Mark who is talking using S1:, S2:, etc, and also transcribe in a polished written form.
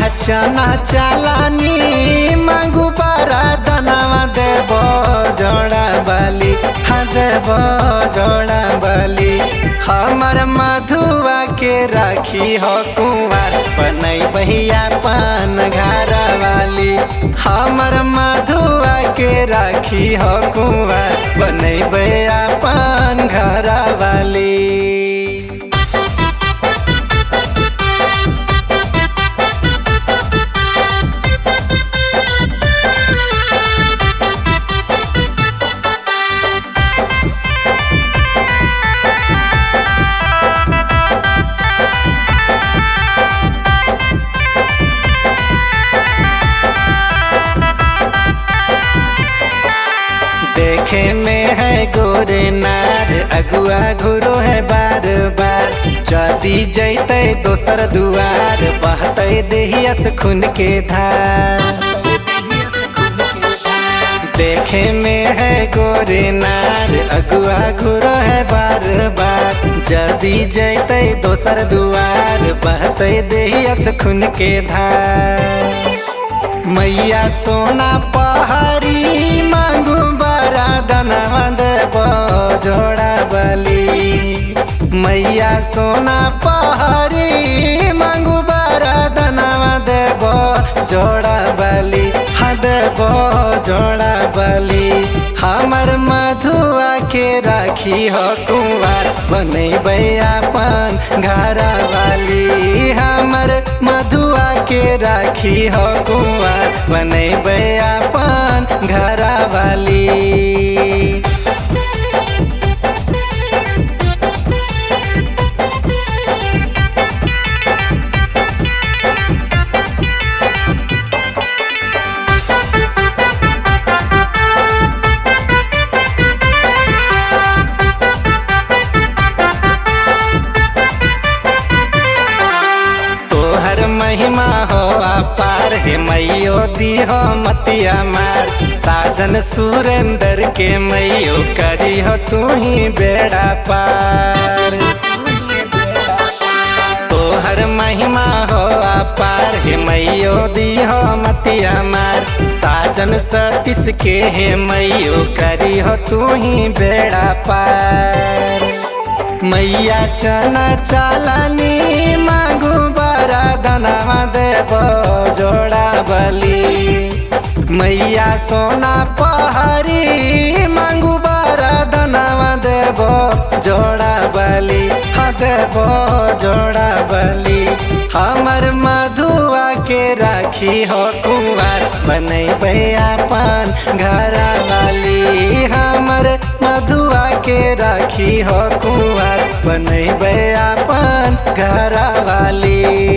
S1: चना चालानी मांगू बारा दनावा देबो जोड़ा बाली हाँ देबो जोड़ा बाली हमर मधुआ के राखी हो कुंवर बनई भैया पान घर वाली हमर मधुआ के राखी हो कुंवर बनई भैया पान घर वाली। देखे में है गोरे नार अगुआ घुरो है बार बार चदी जैते दोसर दुआर बहते देहियस खून के धार। देखे में है गोरे नार अगुआ घुरो है बार बार जदी जैते दोसर दुआर बहते देहियस खून के धार। मैया सोना पहाड़ी मांगू बारा दनावा देबो जोड़ा बली मैया सोना पहाड़ी मांगू बारा दनावा देबो जोड़ा बली हाँ देबो जोड़ा बली हमर मधुआ के राखी हो कुंवर बने अपन घर वाली हमर मधुआ के राखी हो कुंवर बने अपन घर वाली। महिमा हो अपार हे मैयो दी हो मतिया मार साजन सुरेंद्र के मैयो करी हो तू ही बेड़ा पार। तोहर महिमा हो अपार हे मैयो दी हो मतिया मार साजन सतीश के हे मैयो करी हो तू ही बेड़ा पार। मैया चना चालानी मांगू बारा दनावा देबो जोड़ा बली मैया सोना पहाड़ी मांगू बारा दनावा देबो जोड़ा बली हाँ देबो जोड़ा बली हमर मधुआ के राखी हो कुंवर बने अपन घर वाली हमर मधुआ के राखी हो कुंवर बने अपन घर वाली।